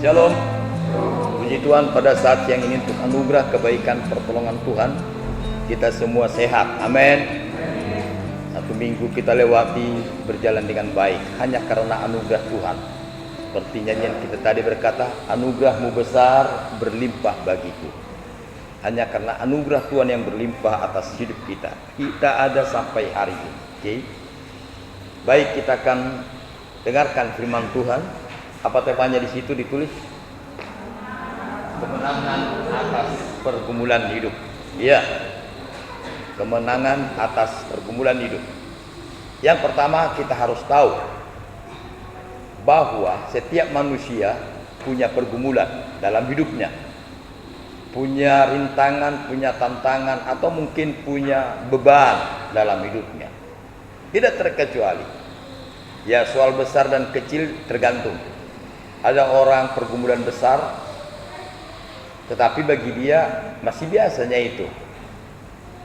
Shalom. Puji Tuhan, pada saat yang ini untuk anugerah kebaikan pertolongan Tuhan kita semua sehat. Amin. Satu minggu kita lewati berjalan dengan baik hanya karena anugerah Tuhan. Seperti nyanyian kita tadi berkata, anugerahmu besar berlimpah bagiku. Hanya karena anugerah Tuhan yang berlimpah atas hidup kita, kita ada sampai hari ini. Oke? Baik, kita akan dengarkan firman Tuhan. Apa temanya di situ ditulis? Kemenangan atas pergumulan hidup. Iya. Kemenangan atas pergumulan hidup. Yang pertama, kita harus tahu bahwa setiap manusia punya pergumulan dalam hidupnya. Punya rintangan, punya tantangan, atau mungkin punya beban dalam hidupnya. Tidak terkecuali. Ya, soal besar dan kecil tergantung. Ada orang pergumulan besar, tetapi bagi dia masih biasanya itu.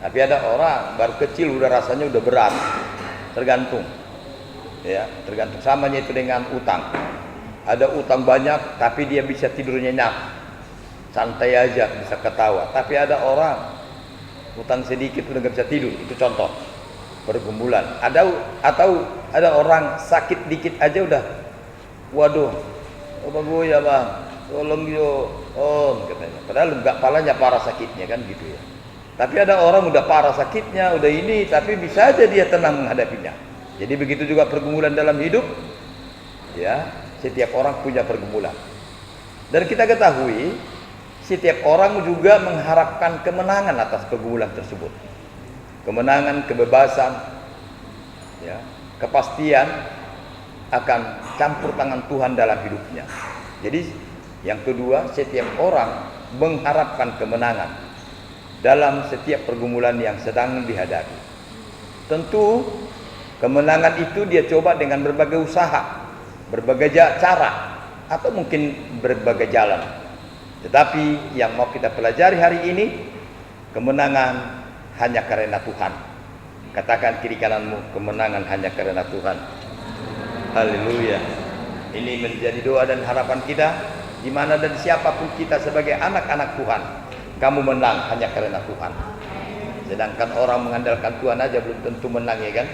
Tapi ada orang baru kecil udah rasanya udah berat. Tergantung. Ya, tergantung. Samanya itu dengan utang. Ada utang banyak tapi dia bisa tidur nyenyak. Santai aja, bisa ketawa. Tapi ada orang utang sedikit udah gak bisa tidur. Itu contoh pergumulan. Atau ada orang sakit dikit aja udah, waduh, apa gue ya bang, tolong yo om katanya. Padahal enggak palanya parah sakitnya kan gitu ya. Tapi ada orang udah parah sakitnya, udah ini, tapi bisa aja dia tenang menghadapinya. Jadi begitu juga pergumulan dalam hidup. Ya, setiap orang punya pergumulan. Dan kita ketahui, setiap orang juga mengharapkan kemenangan atas pergumulan tersebut. Kemenangan, kebebasan, ya, kepastian akan campur tangan Tuhan dalam hidupnya. Jadi yang kedua, setiap orang mengharapkan kemenangan dalam setiap pergumulan yang sedang dihadapi. Tentu kemenangan itu dia coba dengan berbagai usaha, berbagai cara, atau mungkin berbagai jalan. Tetapi yang mau kita pelajari hari ini, kemenangan hanya karena Tuhan. Katakan kiri kananmu, kemenangan hanya karena Tuhan. Haleluya. Ini menjadi doa dan harapan kita, di mana dan siapapun kita sebagai anak-anak Tuhan, kamu menang hanya karena Tuhan. Sedangkan orang mengandalkan Tuhan aja belum tentu menang, ya kan?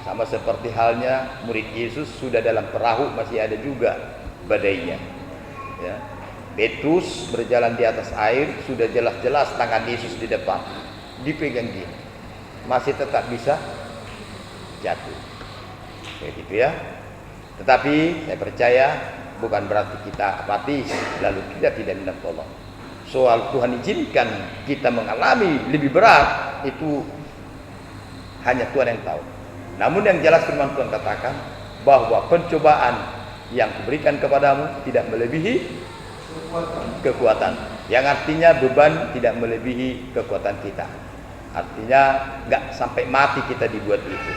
Sama seperti halnya murid Yesus sudah dalam perahu masih ada juga badainya. Ya. Petrus berjalan di atas air, sudah jelas-jelas tangan Yesus di depan, dipegang gini, masih tetap bisa jatuh. Kayak gitu ya. Tetapi saya percaya bukan berarti kita apatis lalu kita tidak minta tolong. Soal Tuhan izinkan kita mengalami lebih berat, itu hanya Tuhan yang tahu. Namun yang jelas firman Tuhan katakan bahwa pencobaan yang kuberikan kepadamu tidak melebihi kekuatan. Yang artinya beban tidak melebihi kekuatan kita. Artinya enggak sampai mati kita dibuat itu.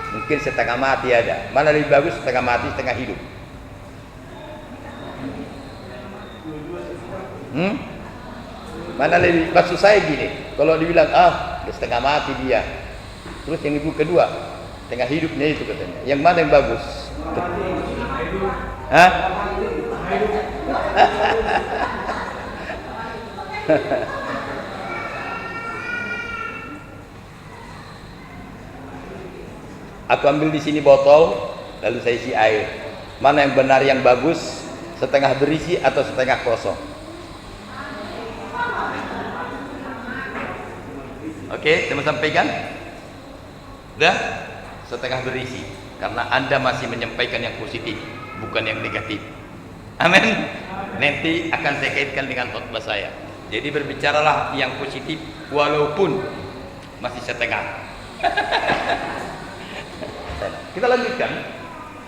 Mungkin setengah mati ada. Mana lebih bagus, setengah mati, setengah hidup? Mana lebih, maksud saya gini, kalau dibilang setengah mati dia, terus yang ibu kedua setengah hidupnya itu katanya, yang mana yang bagus? Hah? Aku ambil di sini botol, lalu saya isi air. Mana yang benar, yang bagus, setengah berisi atau setengah kosong? Oke, saya sampaikan. Udah, setengah berisi. Karena Anda masih menyampaikan yang positif, bukan yang negatif. Amin. Nanti akan saya kaitkan dengan khotbah saya. Jadi berbicaralah yang positif, walaupun masih setengah. Kita lanjutkan.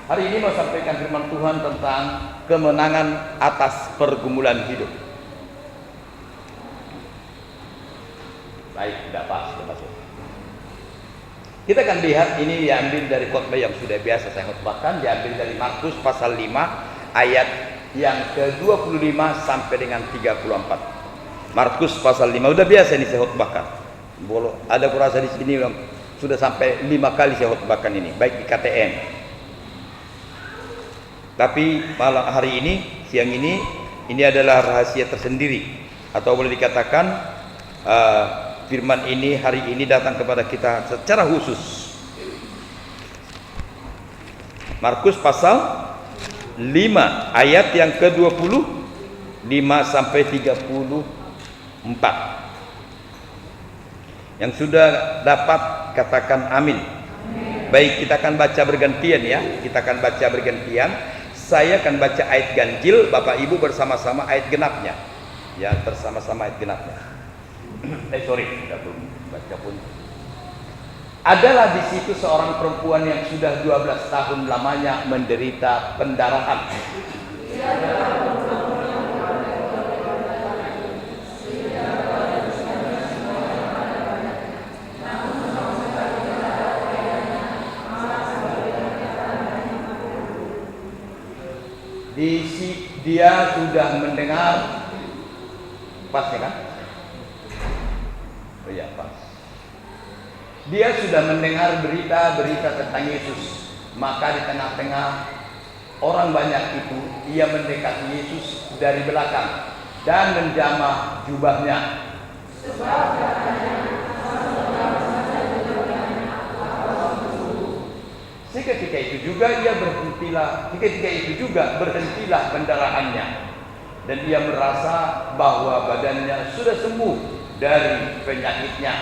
Hari ini mau sampaikan firman Tuhan tentang kemenangan atas pergumulan hidup. Baik, sudah pas. Kita akan lihat, ini diambil dari khotbah yang sudah biasa saya khotbahkan, diambil dari Markus pasal 5 ayat yang ke-25 sampai dengan 34. Markus pasal 5 udah biasa ini saya khotbahkan. Ada kurasa di sini yang sudah sampai 5 kali saya khotbahkan ini, baik di KTN. Tapi malam hari ini, siang ini Ini adalah rahasia tersendiri, atau boleh dikatakan firman ini hari ini datang kepada kita secara khusus. Markus pasal 5 ayat yang ke-25 sampai 34. Yang sudah dapat katakan amin. Baik, kita akan baca bergantian ya. Kita akan baca bergantian. Saya akan baca ayat ganjil, Bapak Ibu bersama-sama ayat genapnya. Ya, bersama-sama ayat genapnya. Tidak belum baca pun. Adalah di situ seorang perempuan yang sudah 12 tahun lamanya menderita pendarahan. Dia sudah mendengar, pas ya kan? Oh iya, pas. Dia sudah mendengar berita-berita tentang Yesus. Maka di tengah-tengah orang banyak itu, ia mendekati Yesus dari belakang dan menjamah jubahnya. Ketika itu juga berhentilah pendarahannya, dan ia merasa bahwa badannya sudah sembuh dari penyakitnya.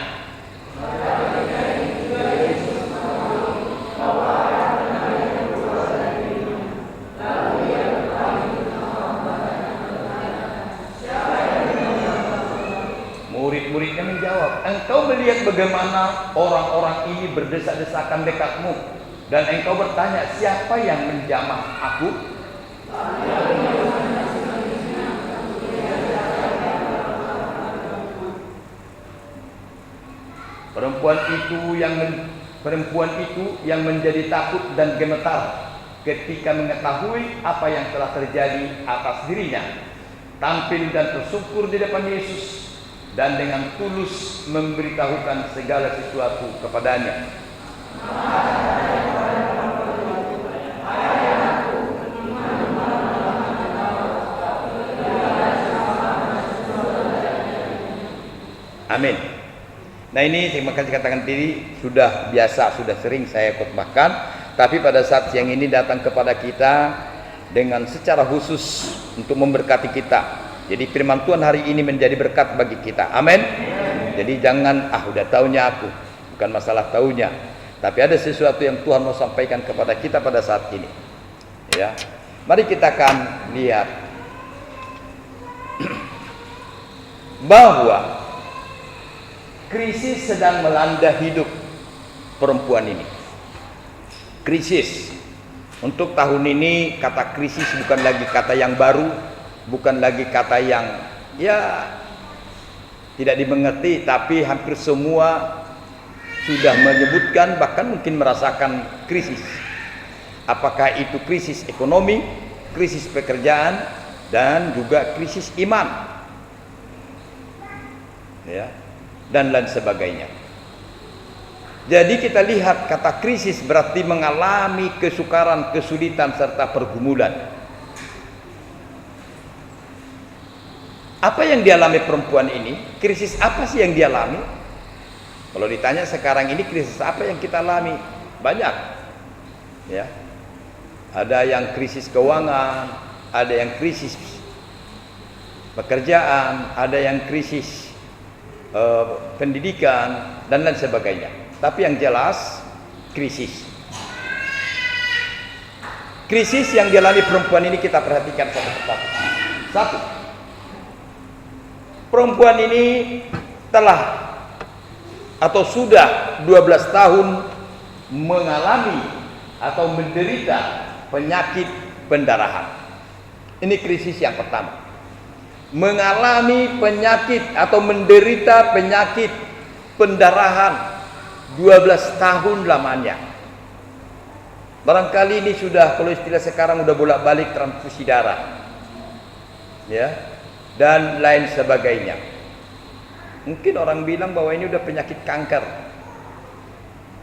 Murid-muridnya menjawab, engkau melihat bagaimana orang-orang ini berdesak-desakan dekatmu, dan engkau bertanya, siapa yang menjamah aku? Perempuan itu yang menjadi takut dan gemetar ketika mengetahui apa yang telah terjadi atas dirinya, tampil dan bersyukur di depan Yesus dan dengan tulus memberitahukan segala sesuatu kepadanya. Amin. Nah, ini saya katakan tadi sudah biasa, sudah sering saya khotbahkan, tapi pada saat siang ini datang kepada kita dengan secara khusus untuk memberkati kita. Jadi firman Tuhan hari ini menjadi berkat bagi kita. Amin. Jadi jangan udah taunya aku. Bukan masalah taunya, tapi ada sesuatu yang Tuhan mau sampaikan kepada kita pada saat ini. Ya. Mari kita akan lihat bahwa krisis sedang melanda hidup perempuan ini. Krisis. Untuk tahun ini kata krisis bukan lagi kata yang baru, bukan lagi kata yang tidak dimengerti, tapi hampir semua sudah menyebutkan, bahkan mungkin merasakan krisis. Apakah itu krisis ekonomi, krisis pekerjaan, dan juga krisis iman, ya, dan lain sebagainya. Jadi kita lihat kata krisis berarti mengalami kesukaran, kesulitan, serta pergumulan. Apa yang dialami perempuan ini? Krisis apa sih yang dialami? Kalau ditanya sekarang ini krisis apa yang kita alami? Banyak, ya. Ada yang krisis keuangan, ada yang krisis pekerjaan, ada yang krisis pendidikan, dan lain sebagainya. Tapi yang jelas krisis yang dialami perempuan ini kita perhatikan satu persatu. Satu, perempuan ini telah atau sudah 12 tahun mengalami atau menderita penyakit pendarahan. Ini krisis yang pertama. Mengalami penyakit atau menderita penyakit pendarahan 12 tahun lamanya. Barangkali ini sudah, kalau istilah sekarang, udah bolak-balik transfusi darah, ya, dan lain sebagainya. Mungkin orang bilang bahwa ini udah penyakit kanker,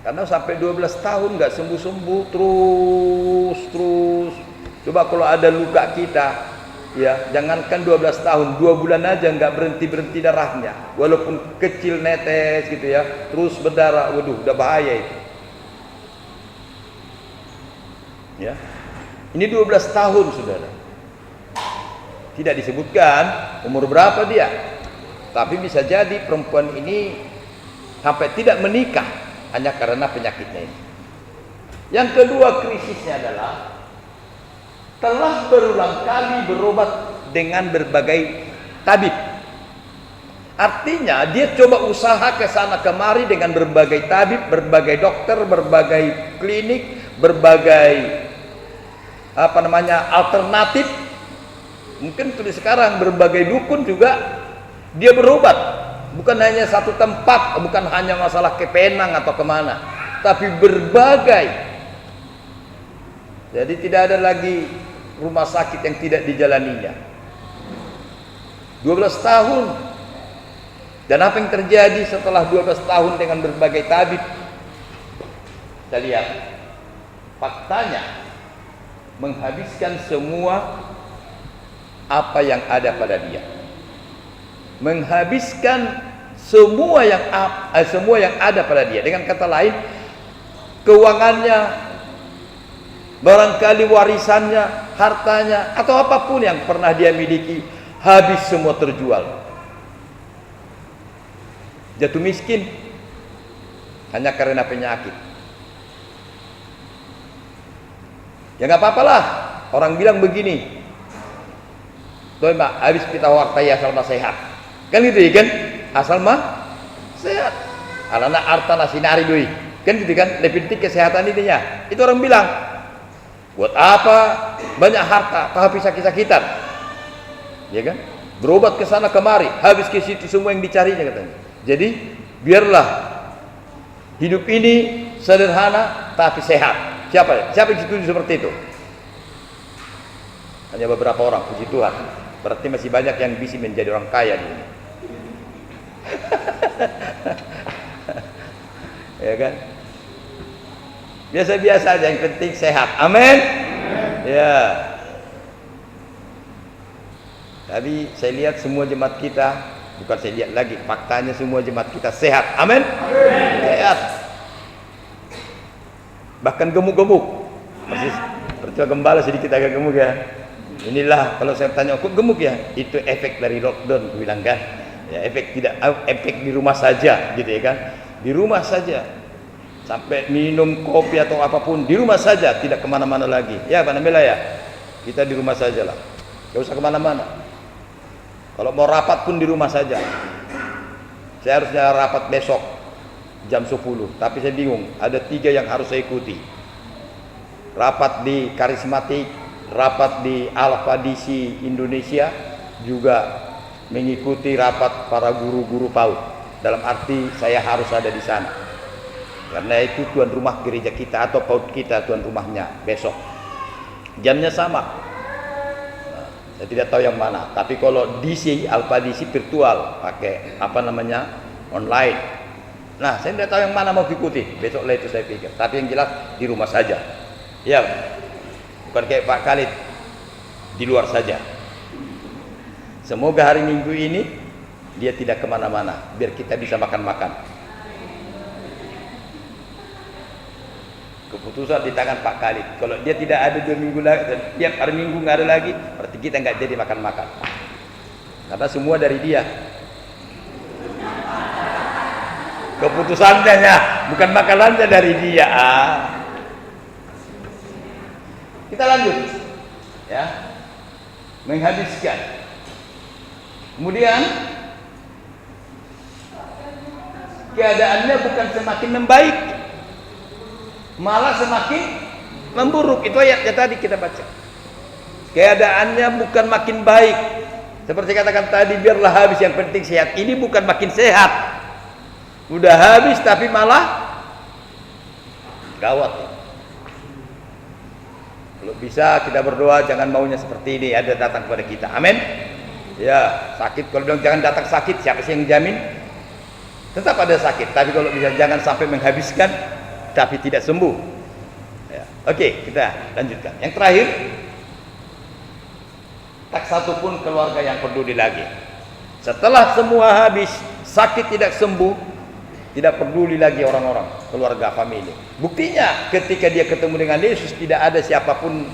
karena sampai 12 tahun nggak sembuh-sembuh, terus. Coba kalau ada luka kita, Ya, jangankan 12 tahun, 2 bulan aja nggak berhenti darahnya. Walaupun kecil netes gitu ya, terus berdarah, waduh, udah bahaya itu. Ya. Ini 12 tahun, Saudara. Tidak disebutkan umur berapa dia. Tapi bisa jadi perempuan ini sampai tidak menikah hanya karena penyakitnya ini. Yang kedua krisisnya adalah telah berulang kali berobat dengan berbagai tabib. Artinya dia coba usaha ke sana kemari dengan berbagai tabib, berbagai dokter, berbagai klinik, berbagai alternatif. Mungkin tulis sekarang berbagai dukun juga dia berobat. Bukan hanya satu tempat, bukan hanya masalah ke Penang atau kemana, tapi berbagai. Jadi tidak ada lagi rumah sakit yang tidak dijalaninya. 12 tahun. Dan apa yang terjadi setelah 12 tahun dengan berbagai tabib? Kita lihat faktanya menghabiskan semua apa yang ada pada dia. Menghabiskan semua yang ada pada dia. Dengan kata lain, keuangannya, barangkali warisannya, hartanya, atau apapun yang pernah dia miliki, habis semua terjual. Jatuh miskin hanya karena penyakit. Ya nggak apa-apalah. Orang bilang begini, "Toh mbak, habis kita waktu asal mah sehat." Kan gitu ya kan? Asal mah sehat. Alana artana sinari doi. Kan gitu kan? Lebih penting kesehatan intinya. Itu orang bilang. Buat apa banyak harta tapi sakit-sakitan? Ya kan? Berobat ke sana kemari, habis ke situ semua yang dicarinya katanya. Jadi biarlah hidup ini sederhana tapi sehat. Siapa yang setuju seperti itu? Hanya beberapa orang, puji Tuhan. Berarti masih banyak yang bisa menjadi orang kaya di sini. Ya kan? Biasa-biasa aja, yang penting sehat. Amin. Ya. Tadi saya lihat semua jemaat kita, bukan saya lihat lagi, faktanya semua jemaat kita sehat. Amin. Sehat. Bahkan gemuk-gemuk. Persis seperti gembala sedikit agak gemuk ya. Inilah kalau saya tanya, kok gemuk ya? Itu efek dari lockdown, aku bilang kan. Ya, efek di rumah saja gitu ya kan. Di rumah saja. Sampai minum kopi atau apapun di rumah saja, tidak kemana-mana lagi. Ya Pak Nabila ya, kita di rumah saja lah, gak usah kemana-mana. Kalau mau rapat pun di rumah saja. Saya harusnya rapat besok jam 10, tapi saya bingung, ada 3 yang harus saya ikuti. Rapat di Karismatik, rapat di Alpha DC Indonesia, juga mengikuti rapat para guru-guru PAUD. Dalam arti saya harus ada di sana. Karena itu tuan rumah gereja kita atau PAUD kita tuan rumahnya besok. Jamnya sama. Nah, saya tidak tahu yang mana. Tapi kalau DC, Alpha DC virtual, pakai online. Nah, saya tidak tahu yang mana mau ikuti. Besok lah itu saya pikir. Tapi yang jelas di rumah saja. Ya, bukan kayak Pak Khalid, di luar saja. Semoga hari Minggu ini dia tidak kemana-mana, biar kita bisa makan-makan. Keputusan di tangan Pak Khalid. Kalau dia tidak ada 2 minggu lagi, tiap hari Minggu nggak ada lagi, berarti kita nggak jadi makan-makan. Karena semua dari dia. Keputusannya bukan makanannya dari dia. Kita lanjut, ya, menghabiskan. Kemudian keadaannya bukan semakin membaik, malah semakin memburuk. Itu ayatnya tadi kita baca. Keadaannya bukan makin baik. Seperti katakan tadi, biarlah habis, yang penting sehat. Ini bukan makin sehat, udah habis tapi malah gawat. Kalau bisa kita berdoa jangan maunya seperti ini ada datang kepada kita. Amin. Ya, sakit kalau bilang jangan datang sakit, siapa sih yang jamin? Tetap ada sakit, tapi kalau bisa jangan sampai menghabiskan tapi tidak sembuh. Ya. Oke, kita lanjutkan. Yang terakhir, tak satu pun keluarga yang peduli lagi. Setelah semua habis, sakit tidak sembuh, tidak peduli lagi orang-orang, keluarga, famili. Buktinya ketika dia ketemu dengan Yesus, tidak ada siapapun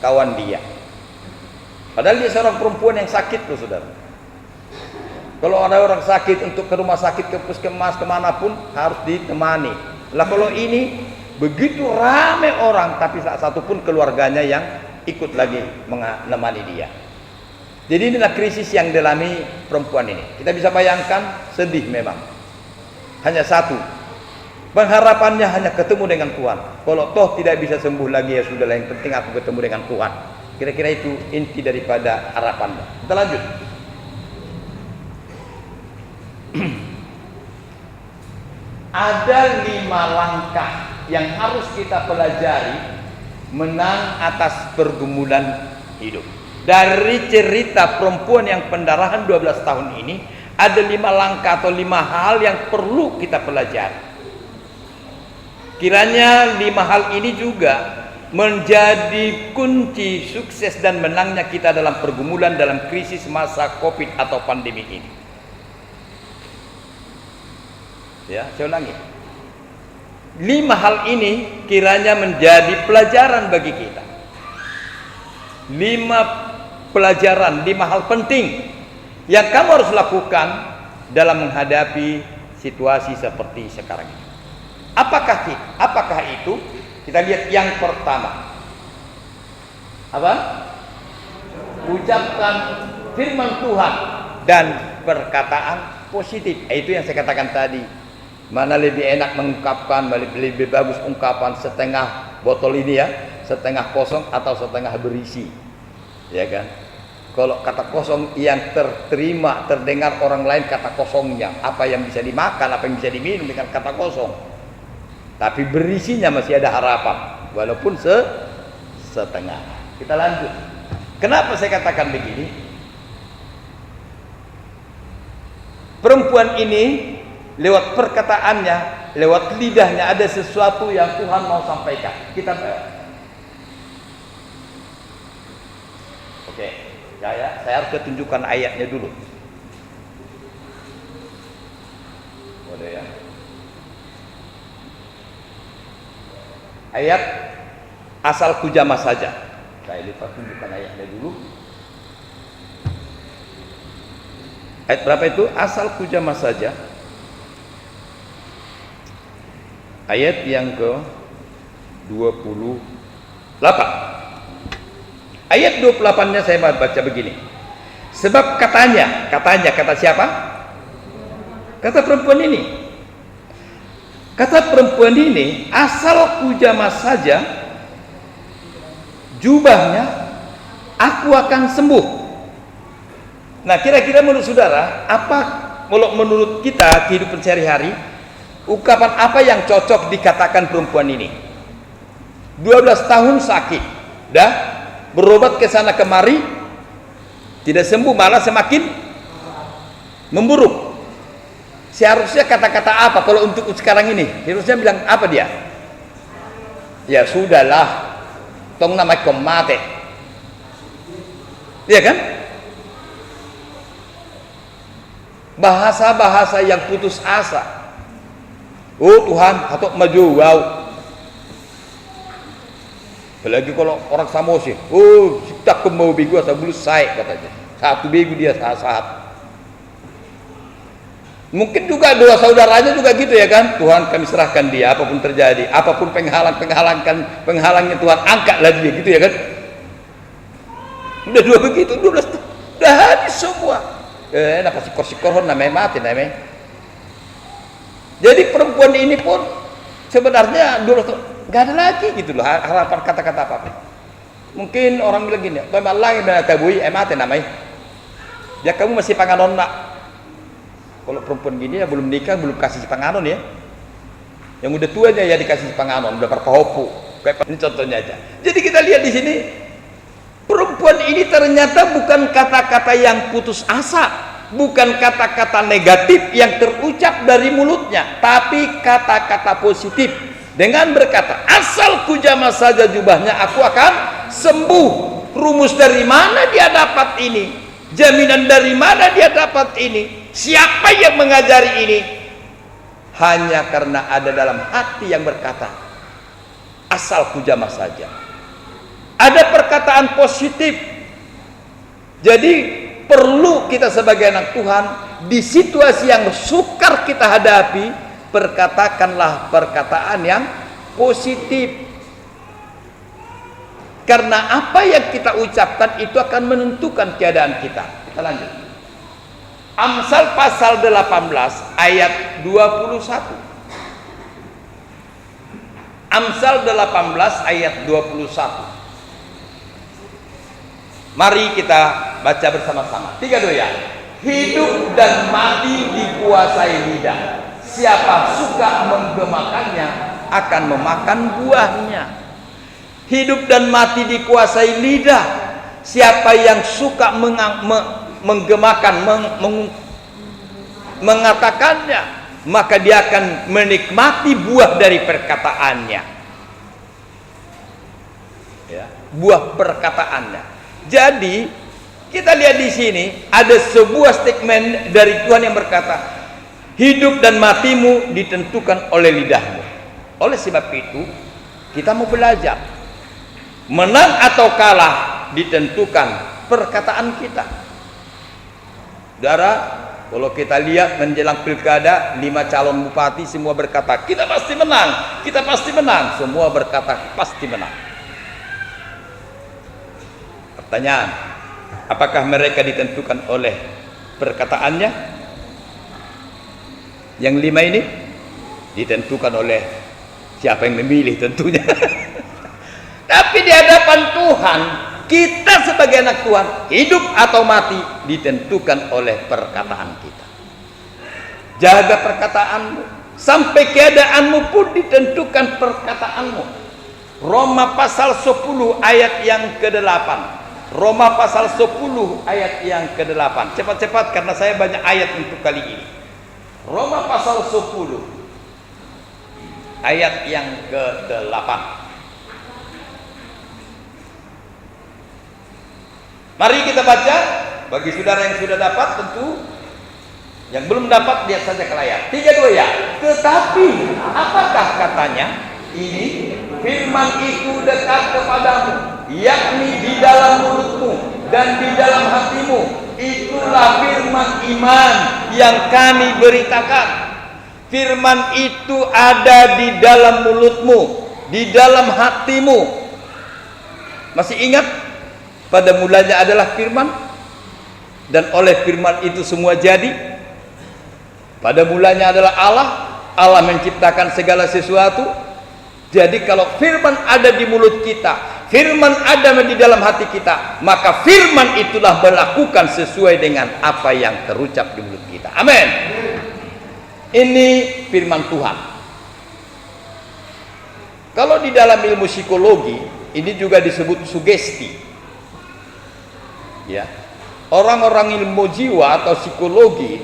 kawan dia. Padahal dia seorang perempuan yang sakit loh, saudara. Kalau ada orang sakit, untuk ke rumah sakit, ke puskesmas, kemanapun harus ditemani. Lah kalau ini begitu ramai orang, tapi tak satu pun keluarganya yang ikut lagi menemani dia. Jadi inilah krisis yang dialami perempuan ini. Kita bisa bayangkan, sedih memang. Hanya satu, pengharapannya hanya ketemu dengan Tuhan. Kalau toh tidak bisa sembuh lagi, ya sudah, yang penting aku ketemu dengan Tuhan. Kira-kira itu inti daripada harapannya. Kita lanjut. Ada 5 langkah yang harus kita pelajari menang atas pergumulan hidup. Dari cerita perempuan yang pendarahan 12 tahun ini, ada 5 langkah atau 5 hal yang perlu kita pelajari. Kiranya 5 hal ini juga menjadi kunci sukses dan menangnya kita dalam pergumulan, dalam krisis masa Covid atau pandemi ini. Ya, saya ulangi. 5 hal ini kiranya menjadi pelajaran bagi kita. 5 pelajaran, 5 hal penting yang kamu harus lakukan dalam menghadapi situasi seperti sekarang ini. Apakah itu? Kita lihat yang pertama. Apa? Ucapkan firman Tuhan dan perkataan positif. Itu yang saya katakan tadi. Mana lebih enak mengungkapkan, lebih bagus ungkapan setengah botol ini ya, setengah kosong atau setengah berisi, ya kan? Kalau kata kosong yang terdengar orang lain kata kosongnya, apa yang bisa dimakan, apa yang bisa diminum dengan kata kosong. Tapi berisinya masih ada harapan, walaupun setengah. Kita lanjut. Kenapa saya katakan begini? Perempuan ini lewat perkataannya, lewat lidahnya ada sesuatu yang Tuhan mau sampaikan. Kita oke, saya harus tunjukkan ayatnya dulu. Boleh ya? Ayat asal kujama saja. Saya lipat tunjukkan ayatnya dulu. Ayat berapa itu? Asal kujama saja. Ayat yang ke-28. Ayat 28-nya saya baca begini. Sebab kata siapa? Kata perempuan ini. Kata perempuan ini, asal kujama saja jubahnya, aku akan sembuh. Nah, kira-kira menurut saudara, apa menurut kita kehidupan sehari-hari, ungkapan apa yang cocok dikatakan perempuan ini? 12 tahun sakit, dah berobat ke sana kemari, tidak sembuh, malah semakin memburuk. Seharusnya kata-kata apa kalau untuk sekarang ini? Harusnya bilang apa dia? Ya sudahlah, tong nama komate. Iya kan? Bahasa-bahasa yang putus asa. Oh Tuhan, atau maju, wow. Apalagi kalau orang Samosi, oh kita mau bigu asal bulu saya katanya. Satu bigu dia saat. Mungkin juga dua saudaranya juga gitu ya kan. Tuhan kami serahkan dia, apapun terjadi, apapun penghalangnya Tuhan angkatlah dia gitu ya kan. Udah dua begitu, 12 tahun, udah habis semua. Napa sikor-sikor namanya mati namanya. Jadi perempuan ini pun sebenarnya 12 tahun nggak ada lagi gitu loh harapan kata-kata apa-apa. Mungkin orang bilang gini, "Pemalang yang tabui mati namanya." Ya kamu masih panganon nak. Kalau perempuan gini ya belum nikah, belum kasih panganon ya. Yang udah tua aja ya dikasih panganon, udah perpahopu. Kayak ini contohnya aja. Jadi kita lihat di sini perempuan ini ternyata bukan kata-kata yang putus asa, bukan kata-kata negatif yang terucap dari mulutnya, tapi kata-kata positif dengan berkata, asal kujama saja jubahnya aku akan sembuh. Rumus dari mana dia dapat ini? Jaminan dari mana dia dapat ini? Siapa yang mengajari ini? Hanya karena ada dalam hati yang berkata, asal ku jamah saja. Ada perkataan positif. Jadi perlu kita sebagai anak Tuhan, di situasi yang sukar kita hadapi, perkatakanlah perkataan yang positif. Karena apa yang kita ucapkan itu akan menentukan keadaan kita. Kita lanjut. Amsal pasal 18 ayat 21. Amsal 18 ayat 21. Mari kita baca bersama-sama. 3, 2 ya. Hidup dan mati dikuasai lidah. Siapa suka menggemakannya akan memakan buahnya. Hidup dan mati dikuasai lidah. Siapa yang suka menggemakan, mengatakannya, maka dia akan menikmati buah dari perkataannya. Ya, buah perkataannya. Jadi kita lihat di sini ada sebuah statement dari Tuhan yang berkata, hidup dan matimu ditentukan oleh lidahmu. Oleh sebab itu kita mau belajar. Menang atau kalah ditentukan perkataan kita. Saudara, kalau kita lihat menjelang pilkada, 5 calon bupati semua berkata, kita pasti menang, kita pasti menang. Semua berkata pasti menang. Pertanyaan, apakah mereka ditentukan oleh perkataannya? Yang 5 ini ditentukan oleh siapa yang memilih tentunya. Tapi di hadapan Tuhan, kita sebagai anak Tuhan, hidup atau mati ditentukan oleh perkataan kita. Jaga perkataanmu, sampai keadaanmu pun ditentukan perkataanmu. Roma pasal 10 ayat yang ke-8. Roma pasal 10 ayat yang ke-8. Cepat-cepat karena saya banyak ayat untuk kali ini. Roma pasal 10 ayat yang ke-8. Mari kita baca. Bagi saudara yang sudah dapat tentu, yang belum dapat lihat saja ke layar. 3, 2 ya. Tetapi apakah katanya? Ini firman itu dekat kepadamu, yakni di dalam mulutmu dan di dalam hatimu. Itulah firman iman yang kami beritakan. Firman itu ada di dalam mulutmu, di dalam hatimu. Masih ingat? Pada mulanya adalah firman, dan oleh firman itu semua jadi. Pada mulanya adalah Allah. Allah menciptakan segala sesuatu. Jadi kalau firman ada di mulut kita, firman ada di dalam hati kita, maka firman itulah melakukan sesuai dengan apa yang terucap di mulut kita. Amin. Ini firman Tuhan. Kalau di dalam ilmu psikologi, ini juga disebut sugesti. Ya, orang-orang ilmu jiwa atau psikologi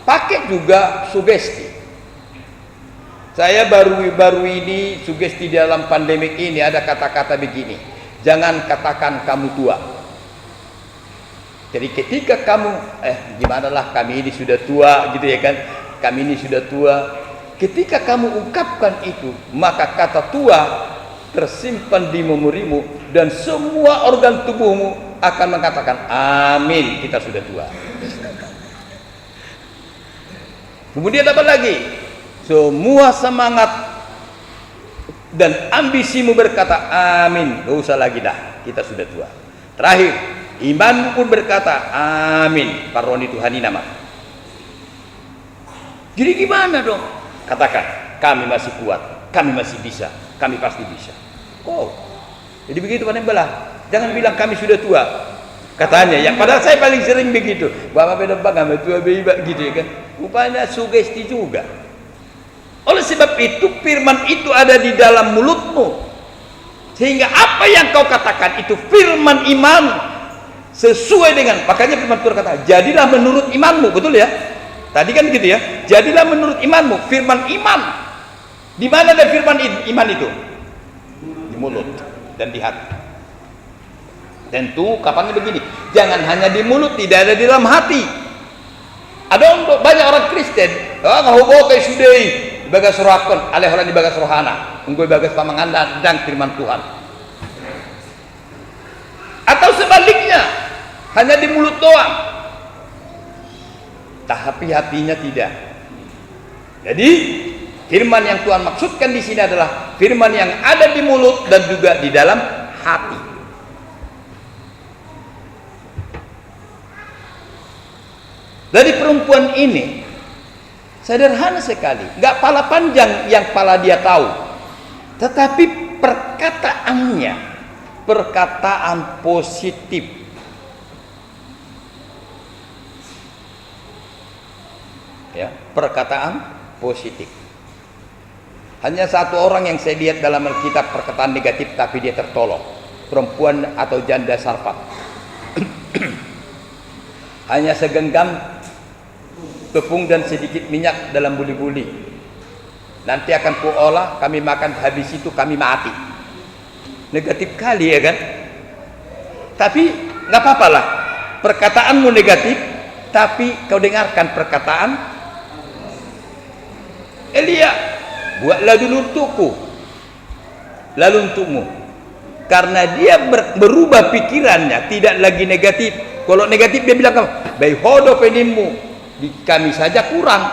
pakai juga sugesti. Saya baru ini sugesti dalam pandemik ini ada kata-kata begini, jangan katakan kamu tua. Jadi ketika kamu gimana lah, kami ini sudah tua gitu ya kan, kami ini sudah tua. Ketika kamu ungkapkan itu, maka kata tua tersimpan di memorimu dan semua organ tubuhmu akan mengatakan amin, kita sudah tua. Kemudian apa lagi? Semua semangat dan ambisimu berkata amin, gak usah lagi dah, kita sudah tua. Terakhir, imanmu pun berkata amin, paroni Tuhani nama. Jadi gimana dong? Katakan, kami masih kuat, kami masih bisa, kami pasti bisa. Oh, jadi begitu Pak Nembelah. Jangan bilang kami sudah tua. Katanya ya, padahal saya paling sering begitu. Bapak beda bang, tua beba gitu ya kan. Rupanya sugesti juga. Oleh sebab itu firman itu ada di dalam mulutmu. Sehingga apa yang kau katakan itu firman iman sesuai dengan, makanya firman Tuhan kata, jadilah menurut imanmu, betul ya? Tadi kan gitu ya. Jadilah menurut imanmu, firman iman. Di mana ada firman iman itu? Di mulut dan di hati. Tentu kapannya begini, jangan hanya di mulut, tidak ada di dalam hati. Ada banyak orang Kristen, ngahubo kayak sudai bagas rohakon, alih orang di bagas rohana, unggoy bagas pamanganda dan firman Tuhan. Atau sebaliknya, hanya di mulut doang, tapi hatinya tidak. Jadi firman yang Tuhan maksudkan di sini adalah firman yang ada di mulut dan juga di dalam hati. Dari perempuan ini sederhana sekali, nggak pala panjang yang pala dia tahu, tetapi perkataannya perkataan positif. Ya, perkataan positif. Hanya satu orang yang saya lihat dalam Alkitab perkataan negatif tapi dia tertolong, perempuan atau janda Sarfat. Hanya segenggam tepung dan sedikit minyak dalam buli-buli, nanti akan kuolah, kami makan, habis itu kami mati. Negatif kali ya kan? Tapi nggak apa-apa lah, perkataanmu negatif, tapi kau dengarkan perkataan Elia, buatlah dulu untukku, lalu untukmu. Karena dia berubah pikirannya, tidak lagi negatif. Kalau negatif dia bilang, baik hodo penimmu, di kami saja kurang.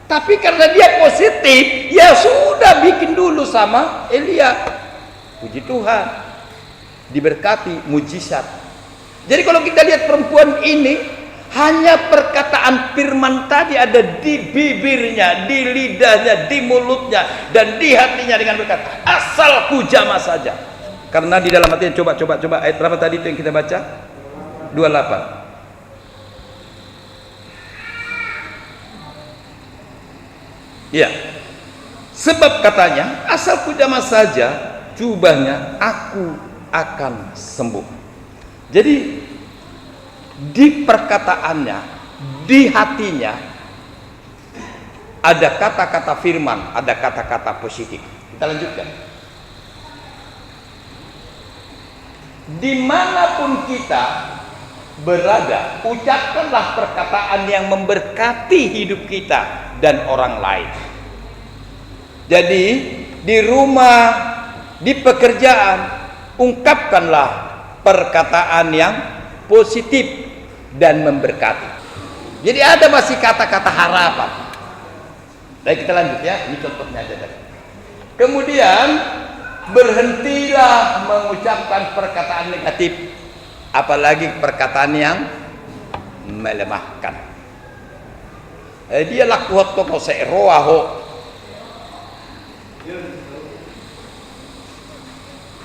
Tapi karena dia positif, ya sudah bikin dulu sama Elia. Puji Tuhan, diberkati mujizat. Jadi kalau kita lihat perempuan ini, hanya perkataan firman tadi ada di bibirnya, di lidahnya, di mulutnya, dan di hatinya dengan berkata, asal ku jamah saja. Karena di dalam hatinya, coba ayat berapa tadi itu yang kita baca? 28. Ya, sebab katanya asal ku jamah saja jubahnya, aku akan sembuh. Jadi di perkataannya, di hatinya ada kata-kata firman, ada kata-kata positif. Kita lanjutkan. Dimanapun kita berada, ucapkanlah perkataan yang memberkati hidup kita dan orang lain. Jadi di rumah, di pekerjaan, ungkapkanlah perkataan yang positif dan memberkati. Jadi ada masih kata-kata harapan. Baik, kita lanjut ya, ini contohnya aja tadi. Kemudian berhentilah mengucapkan perkataan negatif, apalagi perkataan yang melemahkan. Dia lakukan toko seroaho.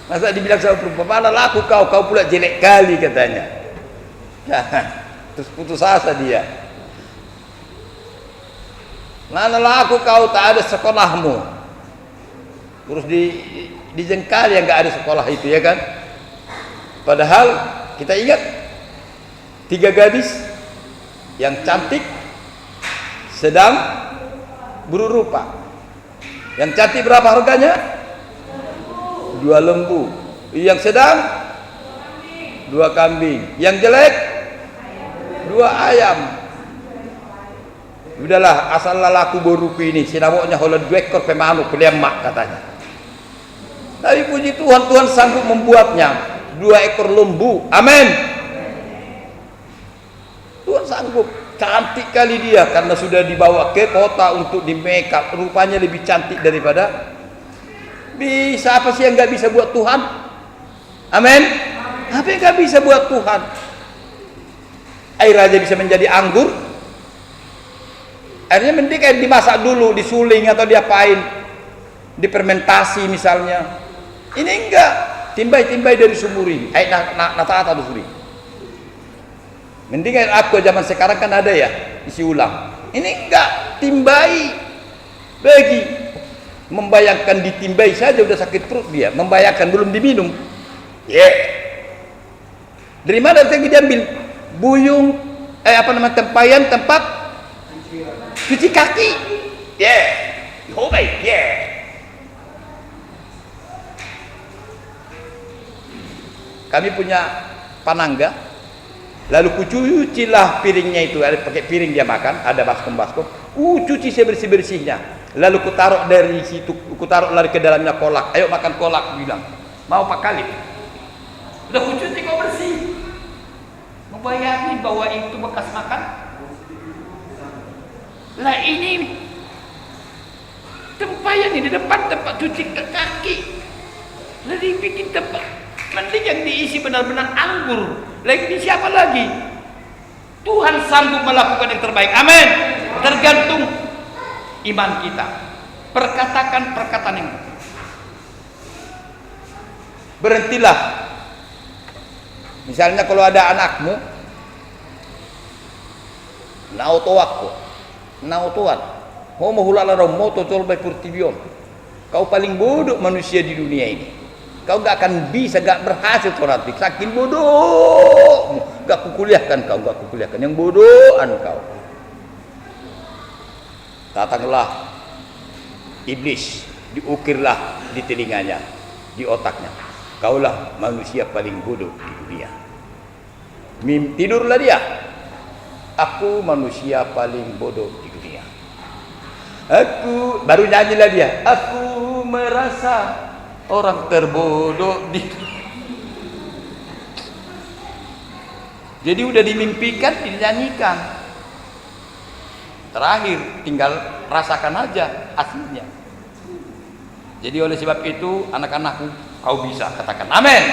Masa dibilang sama perempuan, mana laku kau pula jelek kali katanya. Terus putus asa dia. Mana laku kau, tak ada sekolahmu. Terus dijengkali yang nggak ada sekolah itu ya kan. Padahal kita ingat 3 gadis yang cantik sedang berurupa. Yang cantik berapa harganya? 2 lembu. Yang sedang 2 kambing. Yang jelek 2 ayam. Udahlah, asal lalaku boruku ini sinawoknya hola 2 ekor pemanu kulemak katanya. Tapi puji Tuhan, Tuhan sanggup membuatnya 2 ekor lembu. Amin. Tuhan sanggup. Cantik kali dia karena sudah dibawa ke kota untuk di make up. Rupanya lebih cantik daripada. Bisa apa sih yang nggak bisa buat Tuhan? Amin. Apa yang nggak bisa buat Tuhan? Air aja bisa menjadi anggur. Airnya mending kayak dimasak dulu, disuling atau diapain, difermentasi misalnya. Ini enggak, timbai-timbai dari sumur ini. Air nata atau suri. Mending air aqua zaman sekarang kan ada ya, isi ulang. Ini enggak, timbai. Bagi membayangkan ditimbai saja udah sakit perut dia, membayangkan belum diminum. Dari mana yang diambil? Buyung, tempayan tempat cuci kaki. kami punya panangga, lalu kucucilah piringnya itu, ada pakai piring dia makan, ada baskom, cuci sebersih-bersihnya, lalu kutaruh dari situ, kutaruh lari ke dalamnya kolak, ayo makan kolak, bilang, mau 4 kali, udah kucuci kau bersih, mau bayangin bahwa itu bekas makan, lah ini tempayan di depan tempat cuci kaki, lalu bikin tempat, mending yang diisi benar-benar anggur, lagi ini siapa lagi? Tuhan sanggup melakukan yang terbaik, amin. Tergantung iman kita, perkatakan perkataan yang berhentilah. Misalnya kalau ada anakmu nautoan homo hulala moto tolbai purtibion, kau paling bodoh manusia di dunia ini, kau gak akan bisa, gak berhasil nanti, saking bodoh, gak kukuliahkan kau, gak kukuliahkan, yang bodohan kau. Datanglah iblis, diukirlah di telinganya, di otaknya, kaulah manusia paling bodoh di dunia. Tidurlah dia, aku manusia paling bodoh di dunia. Aku, baru nyanyilah dia, aku merasa orang terbodoh di. Jadi udah dimimpikan, dinyanyikan. Terakhir tinggal rasakan aja hasilnya. Jadi oleh sebab itu anak-anakku, kau bisa katakan amin,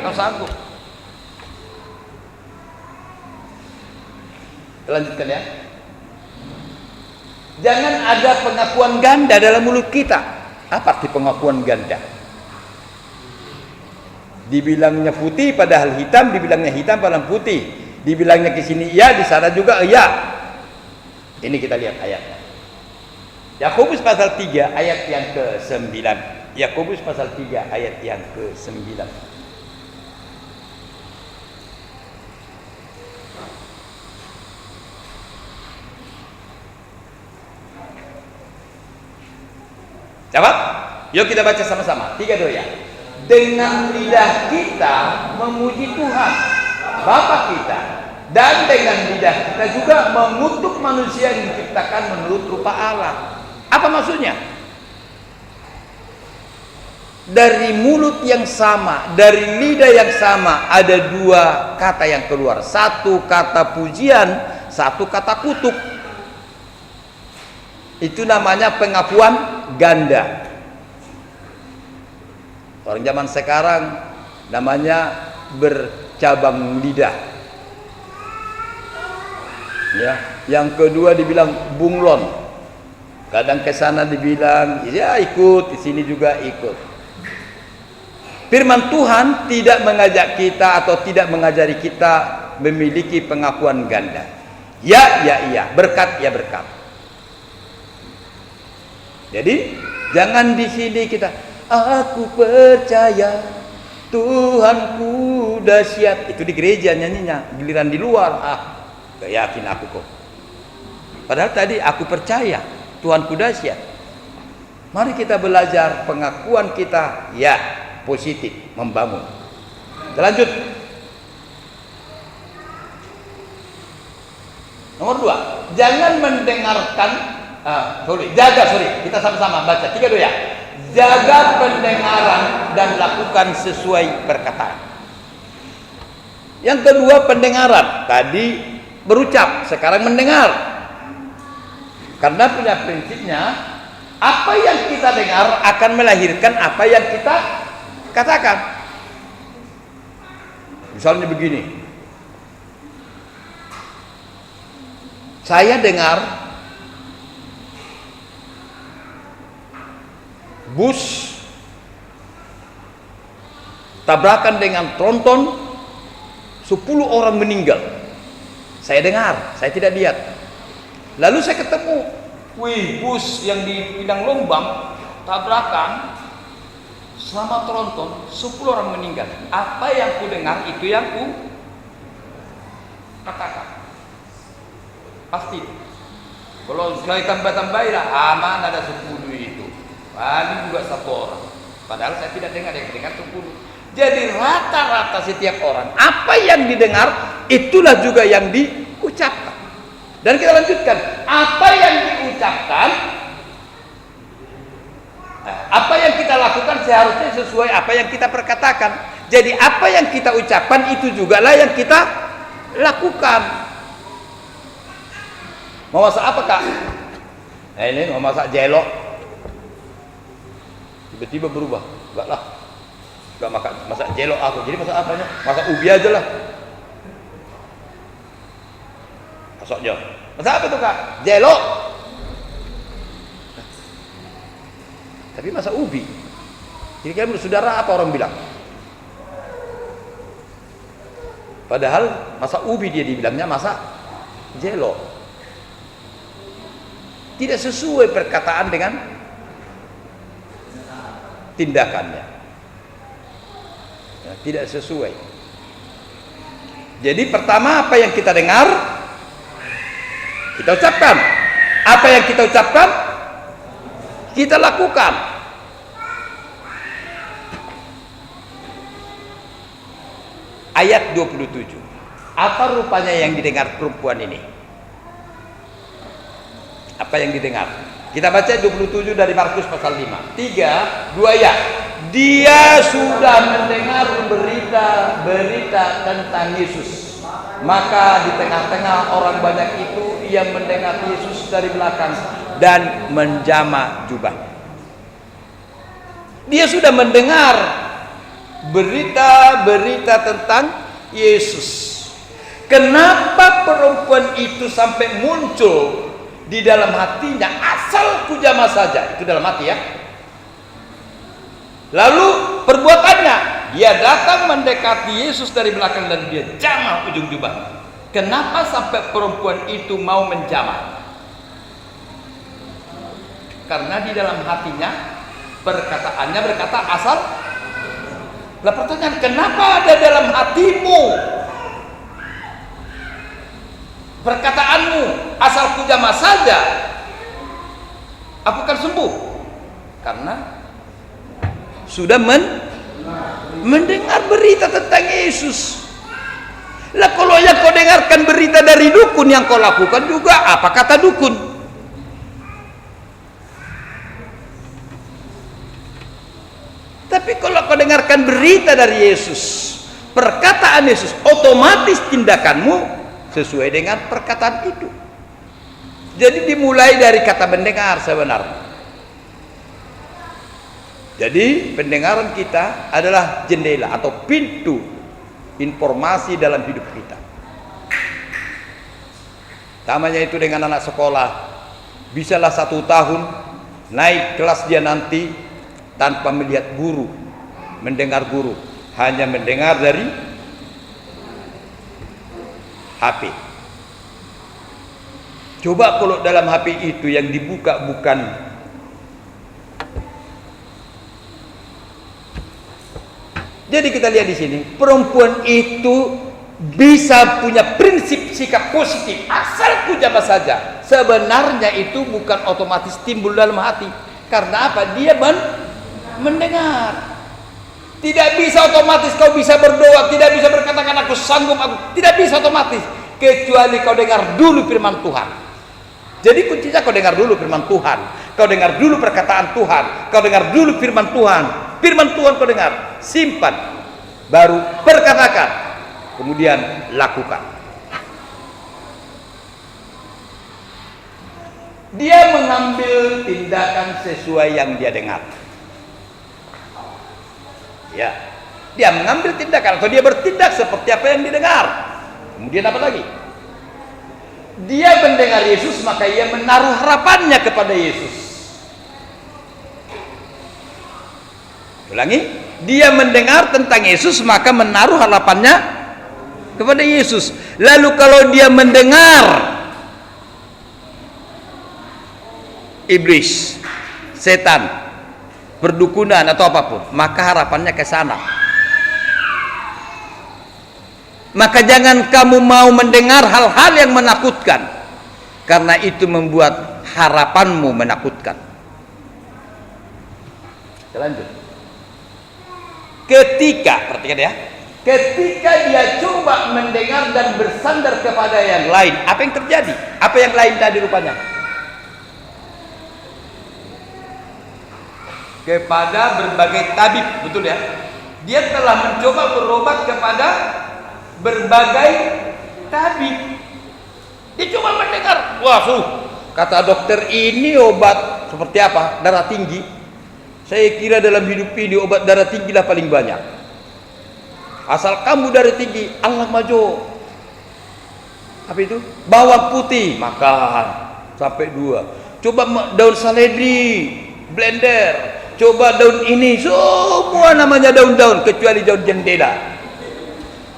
kau sanggup. Lanjutkan ya. Jangan ada pengakuan ganda dalam mulut kita. Apa arti pengakuan ganda? Dibilangnya putih padahal hitam, dibilangnya hitam padahal putih, dibilangnya ke sini iya, di sana juga iya. Ini kita lihat ayatnya. Yakobus pasal 3 ayat yang ke-9. Yakobus pasal 3 ayat yang ke-9. Jawab? Yuk kita baca sama-sama. 3 2 ya. Dengan lidah kita memuji Tuhan Bapa kita, dan dengan lidah kita juga mengutuk manusia yang diciptakan menurut rupa Allah. Apa maksudnya? Dari mulut yang sama, dari lidah yang sama, ada 2 kata yang keluar. 1 kata pujian, 1 kata kutuk. Itu namanya pengakuan ganda. Orang zaman sekarang namanya bercabang lidah. Ya, yang kedua dibilang bunglon. Kadang ke sana dibilang ya ikut, di sini juga ikut. Firman Tuhan tidak mengajak kita atau tidak mengajari kita memiliki pengakuan ganda. Ya, ya, iya, berkat, ya berkat. Jadi jangan di sini kita aku percaya Tuhanku dahsyat, itu di gereja nyanyinya, giliran di luar gak yakin aku kok. Padahal tadi aku percaya Tuhanku dahsyat. Mari kita belajar pengakuan kita ya positif, membangun. Kita lanjut. Nomor 2, jangan mendengarkan kita sama-sama baca 3 2 ya. Jaga pendengaran dan lakukan sesuai perkataan. Yang kedua pendengaran, tadi berucap, sekarang mendengar. Karena punya prinsipnya, apa yang kita dengar akan melahirkan apa yang kita katakan. Misalnya begini, saya dengar bus tabrakan dengan tronton, 10 orang meninggal. Saya dengar, saya tidak lihat. Lalu saya ketemu, wih, bus yang di Pinang Lombang tabrakan sama tronton, 10 orang meninggal. Apa yang ku dengar itu yang ku katakan. Pasti. Kalau sekali tambah-tambahilah, aman ada 10 itu. Paling juga 1 orang. Padahal saya tidak dengar, yang dengar 10. Jadi rata-rata setiap orang, apa yang didengar itulah juga yang diucapkan. Dan kita lanjutkan, apa yang diucapkan, apa yang kita lakukan seharusnya sesuai apa yang kita perkatakan. Jadi apa yang kita ucapkan itu juga lah yang kita lakukan. Mau masak apa, Kak? Nah, ini mau masak jelok. Tiba-tiba berubah. Enggak lah. Enggak makan masak jelok aku. Jadi masak apanya? Masak ubi aja lah. Masak jelok. Masak apa tuh, Kak? Jelok. Tapi masak ubi. Jadi kan bersaudara apa orang bilang? Padahal masak ubi dia dibilangnya masak jelok. Tidak sesuai perkataan dengan tindakannya. Ya, tidak sesuai. Jadi pertama apa yang kita dengar, kita ucapkan. Apa yang kita ucapkan, kita lakukan. Ayat 27. Apa rupanya yang didengar perempuan ini? Apa yang didengar? Kita baca 27 dari Markus pasal 5. 3, 2 ya. Dia sudah mendengar berita tentang Yesus. Maka di tengah-tengah orang banyak itu ia mendengar Yesus dari belakang dan menjama jubahnya. Dia sudah mendengar berita tentang Yesus. Kenapa perempuan itu sampai muncul di dalam hatinya? Asal kujama saja, itu dalam hati ya. Lalu perbuatannya, dia datang mendekati Yesus dari belakang dan dia jamah ujung jubahnya. Kenapa sampai perempuan itu mau menjamah? Karena di dalam hatinya perkataannya berkata asal. Lah pertanyaan, kenapa ada dalam hatimu perkataanmu asal kujama saja aku akan sembuh? Karena sudah mendengar berita tentang Yesus. Lah kalau yang kau dengarkan berita dari dukun, yang kau lakukan juga apa kata dukun? Tapi kalau kau dengarkan berita dari Yesus, perkataan Yesus, otomatis tindakanmu sesuai dengan perkataan itu. Jadi dimulai dari kata mendengar sebenarnya. Jadi pendengaran kita adalah jendela atau pintu informasi dalam hidup kita. Tamanya itu dengan anak sekolah, bisalah 1 tahun naik kelas dia nanti tanpa melihat guru, mendengar guru, hanya mendengar dari HP. Coba kalau dalam HP itu yang dibuka bukan jadi kita lihat di sini, perempuan itu bisa punya prinsip sikap positif asal kujama saja. Sebenarnya itu bukan otomatis timbul dalam hati. Karena apa? Dia mendengar. Tidak bisa otomatis kau bisa berdoa, tidak bisa berkatakan aku sanggup, tidak bisa otomatis kecuali kau dengar dulu firman Tuhan. Jadi kuncinya kau dengar dulu firman Tuhan, kau dengar dulu perkataan Tuhan, kau dengar dulu firman Tuhan. Firman Tuhan kau dengar, simpan, baru perkatakan, kemudian lakukan. Dia mengambil tindakan sesuai yang dia dengar. Ya, dia mengambil tindakan atau dia bertindak seperti apa yang didengar. Kemudian apa lagi? Dia mendengar Yesus, maka ia menaruh harapannya kepada Yesus. Ulangi, dia mendengar tentang Yesus, maka menaruh harapannya kepada Yesus. Lalu kalau dia mendengar iblis, setan, perdukunan atau apapun, maka harapannya ke sana. Maka jangan kamu mau mendengar hal-hal yang menakutkan, karena itu membuat harapanmu menakutkan. Kita lanjut. Ketika, perhatikan ya, ketika dia coba mendengar dan bersandar kepada yang lain, apa yang terjadi? Apa yang lain tadi rupanya? Kepada berbagai tabib, betul ya? Dia telah mencoba berobat kepada berbagai tabib. Dia coba mendengar, wah kata dokter ini obat seperti apa? Darah tinggi. Saya kira dalam hidup ini obat darah tinggi lah paling banyak. Asal kamu darah tinggi, Allah maju. Apa itu? Bawang putih, makan sampai 2. Coba daun seledri, blender. Coba daun ini, semua namanya daun-daun kecuali daun jendela.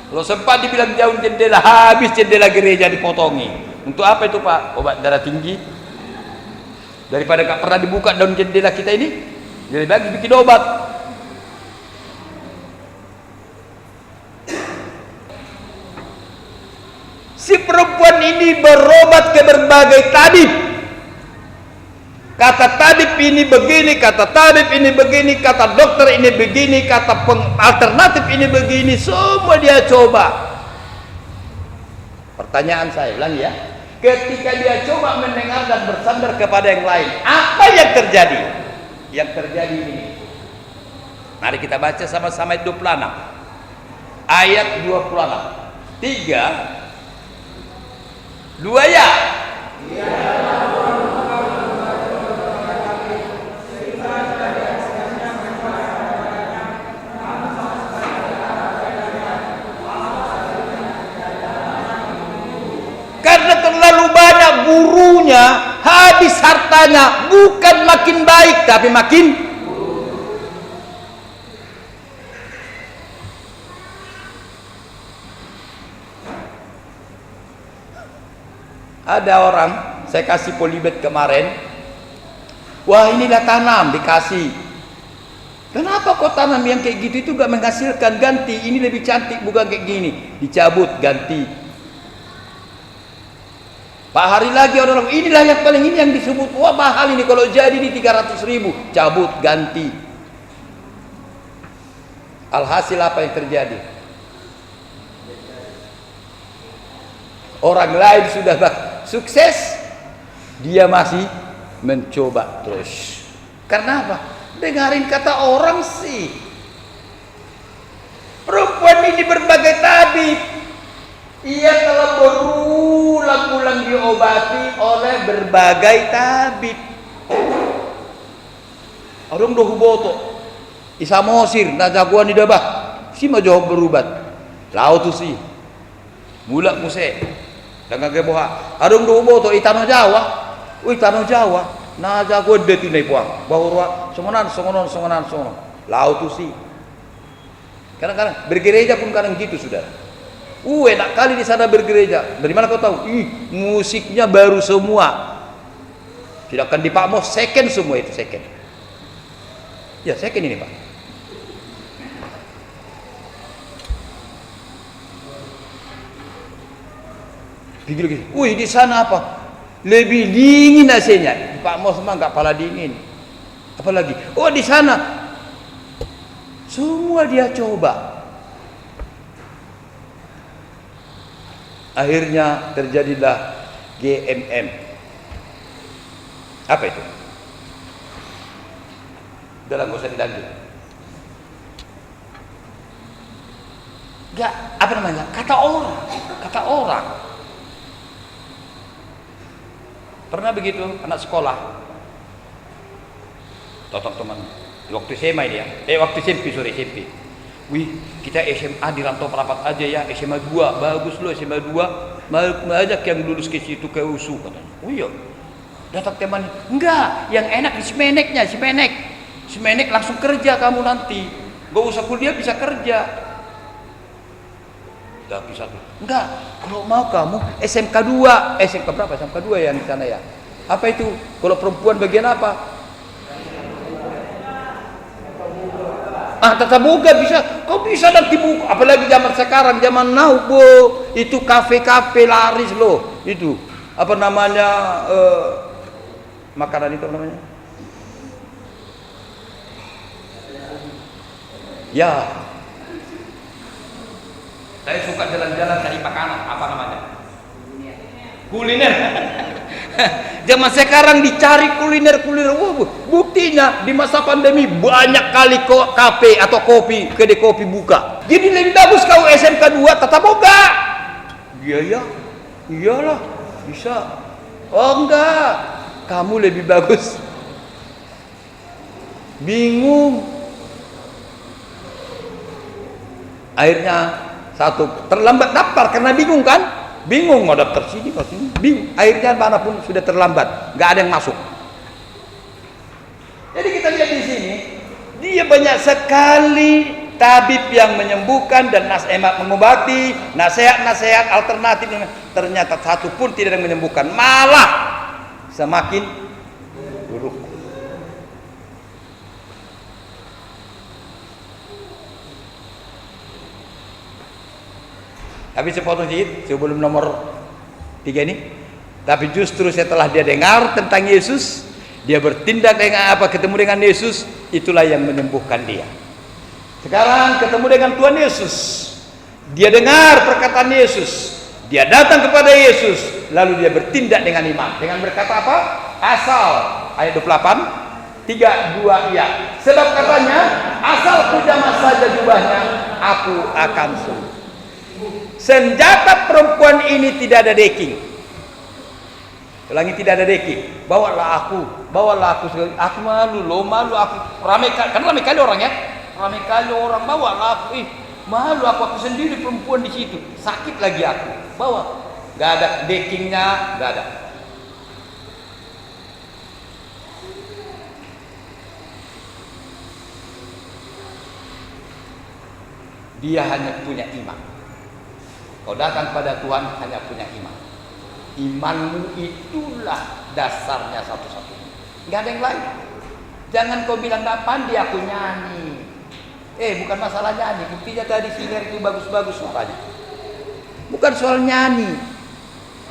Kalau sempat dibilang daun jendela, habis jendela gereja dipotongi. Untuk apa itu Pak? Obat darah tinggi. Daripada gak pernah dibuka daun jendela kita ini, jadi bagus bikin obat. Si perempuan ini berobat ke berbagai tabib. Kata tabib ini begini, kata tabib ini begini, kata dokter ini begini, kata alternatif ini begini, semua dia coba. Pertanyaan saya ulangi ya. Ketika dia coba mendengar dan bersandar kepada yang lain, apa yang terjadi? Yang terjadi ini. Mari kita baca sama-sama ayat 26. Ayat 26. 3 2 ya. Karena terlalu banyak gurunya, habis hartanya, bukan makin baik tapi makin ada orang saya kasih polybag kemarin, wah inilah tanam dikasih, kenapa kok tanam yang kayak gitu itu gak menghasilkan, ganti ini lebih cantik bukan kayak gini, dicabut ganti. Pak hari lagi orang inilah yang paling ini yang disebut wah mahal ini kalau jadi di 300.000, cabut ganti. Alhasil apa yang terjadi? Orang lain sudah sukses, dia masih mencoba terus. Karena apa? Dengarin kata orang sih. Perempuan ini berbagai tabib. Ia telah berulang-ulang diobati oleh berbagai tabib. Orang doh boto, isa mosir, na jagoan di dabah, si majoh berubat, lau tu si, mulak muse, dengan keboha. Orang doh boto, itano Jawa, itano Jawa, na jagoan deti nai puang, bahwa songonan, lau tu si. Kadang-kadang bergereja pun kadang gitu sudah. Enak kali di sana bergereja. Dari mana kau tahu? Musiknya baru semua. Tidak akan di Pak Mos, second semua itu second. Ya second ini Pak. Pikir lagi. Di sana apa? Lebih dingin AC-nya. Di Pak Mos mah nggak pala dingin. Apalagi? Di sana semua dia coba. Akhirnya terjadilah GMM. Apa itu? Dalam gak usah dilanjut. Enggak, apa namanya? Kata orang. Pernah begitu anak sekolah. Totok teman. Waktu SMA ini ya. Waktu SMP. Wih, kita SMA di Rantau Perapat aja ya, SMA 2, bagus loh SMA 2, banyak yang lulus ke situ ke USU katanya. Oh iya, datang teman, enggak, yang enak di Semenek langsung kerja kamu nanti, gak usah kuliah bisa kerja. Gak bisa, enggak, kalau mau kamu SMK 2, SMK berapa? SMK 2 yang di sana ya. Apa itu? Kalau perempuan bagian apa? Tata boga bisa, kau bisa nanti buku, apalagi zaman sekarang, zaman now, itu kafe-kafe laris loh, itu apa namanya makanan itu apa namanya? Ya, saya suka jalan-jalan cari makanan, apa namanya? Kuliner. Zaman sekarang dicari kuliner. Buktinya di masa pandemi banyak kali kok kafe atau kedai kopi buka. Jadi lebih bagus kau SMK 2 tetap buka. Iya ya, iyalah bisa. Oh enggak, kamu lebih bagus. Bingung. Akhirnya satu terlambat daftar karena bingung kan? Bingung mau daftar sini mau sini, bingung. Akhirnya manapun sudah terlambat, nggak ada yang masuk. Jadi kita lihat di sini, dia banyak sekali tabib yang menyembuhkan dan mengobati, nasihat-nasihat alternatif. Ternyata satu pun tidak ada yang menyembuhkan, malah semakin buruk. Tapi sepotong sedikit sebelum nomor 3 ini. Tapi justru setelah dia dengar tentang Yesus, dia bertindak dengan apa, ketemu dengan Yesus, itulah yang menyembuhkan dia. Sekarang ketemu dengan Tuhan Yesus, dia dengar perkataan Yesus, dia datang kepada Yesus, lalu dia bertindak dengan iman, dengan berkata apa? Asal, ayat 28, 3, 2, ya. Sebab katanya, asal ku jamah saja jubahnya, aku akan sembuh. Senjata perempuan ini tidak ada decking. Ulangi, tidak ada decking. Bawalah aku sekali. Aku malu aku. Ramai kali orang ya. Ramai kali orang, bawalah aku. Malu aku sendiri perempuan di situ. Sakit lagi aku. Bawa. Gak ada deckingnya, gak ada. Dia hanya punya iman. Kau datang pada Tuhan hanya punya iman. Imanmu itulah dasarnya satu-satunya. Gak ada yang lain. Jangan kau bilang gak pandai aku nyanyi. Bukan masalah nyanyi. Buktinya tadi singer itu bagus-bagus suaranya. Bukan soal nyanyi.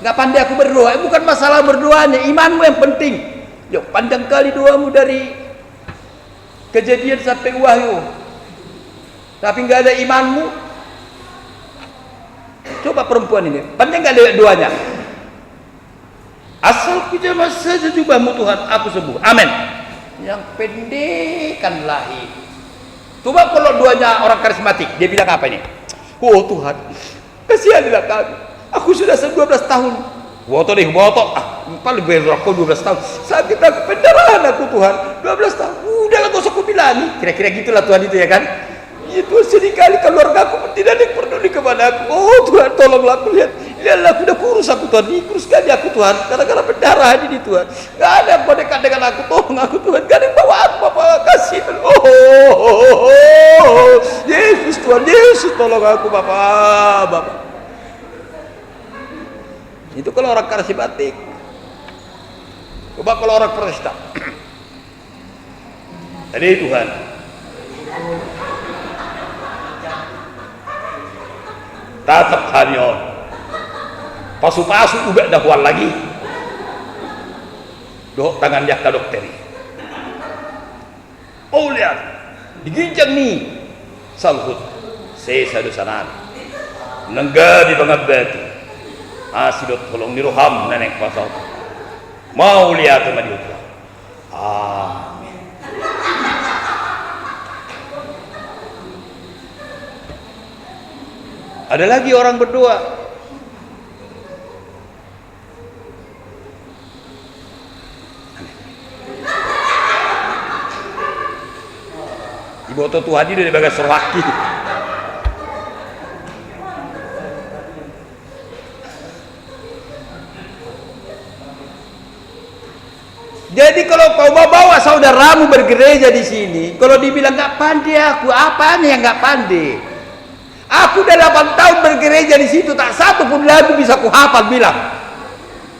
Gak pandai aku berdoa. Bukan masalah berdoanya. Imanmu yang penting. Yuk, panjang kali doamu dari Kejadian sampai Wahyu. Tapi gak ada imanmu. Coba perempuan ini, pandai nggak lihat doanya? Asal ku jamah saja jubahmu Tuhan, aku sembuh. Amin. Yang pendek kan lahir. Coba kalau doanya orang karismatik, dia bilang apa ini? Oh Tuhan, kasihanilah kami. Aku sudah 12 tahun. Woto deh, woto. Paling berapa 12 tahun. Sakit aku, pendarahan aku Tuhan. 12 tahun. Udahlah gak usah aku bilang. Kira-kira gitulah Tuhan itu ya kan? Ya Tuhan, sedikali keluarga aku tidak ada yang peduli kepada aku. Oh Tuhan, tolonglah aku, lihatlah aku udah kurus aku Tuhan, ini kurus sekali aku Tuhan, gara-gara pendarahan ini Tuhan. Gak ada yang mau dekat dengan aku, tolong aku Tuhan. Gak ada yang bawa aku, Bapak, kasih. Yesus Tuhan, Yesus tolong aku Bapak. Itu kalau orang karismatik. Coba kalau orang Protestan. Jadi Tuhan, tatap hanya pasu-pasu ubek dahwan lagi dok tangan dia ke dokter. Oh lihat digincang nih salhut sesa dosanan nengga di bangabati asidot tolong niroham nenek pasal mau lihat sama dia. Amin. Ada lagi orang berdoa. Ibu atau Tuhan ini dari bagai serwaki. Jadi kalau kau bawa saudaramu bergereja di sini, kalau dibilang nggak pandai aku, apanya yang nggak pandai? Aku udah 8 tahun bergereja di situ, tak satu pun lagu bisa ku hafal bilang.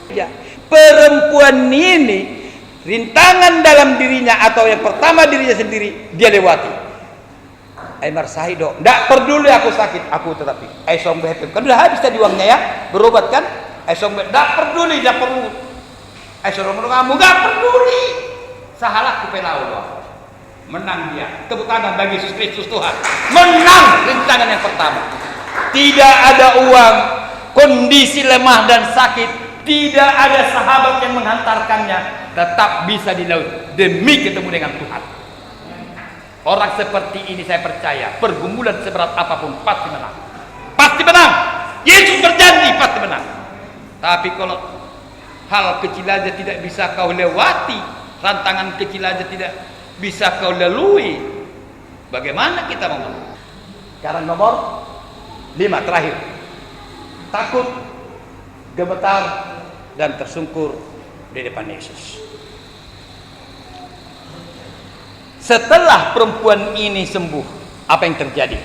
Ya, perempuan ini rintangan dalam dirinya atau yang pertama dirinya sendiri dia lewati. Aymar Sahido, ndak peduli aku sakit, aku tetapi Aisong BHP kan udah habis tadi uangnya ya, berobat kan? Aisong BHP ndak peduli, ndak perlu. Aisong kamu nggak peduli. Sahalah ku pelau. Menang dia. Tepuk tangan bagi Yesus Kristus Tuhan. Menang rintangan yang pertama. Tidak ada uang, kondisi lemah dan sakit, tidak ada sahabat yang menghantarkannya, tetap bisa dilalui demi ketemu dengan Tuhan. Orang seperti ini saya percaya pergumulan seberat apapun pasti menang. Pasti menang. Yesus berjanji pasti menang. Tapi kalau hal kecil aja tidak bisa kau lewati, rantangan kecil aja tidak bisa kau lalui, bagaimana kita mau menang? Sekarang nomor 5 terakhir. Takut, gemetar, dan tersungkur di depan Yesus. Setelah perempuan ini sembuh, apa yang terjadi?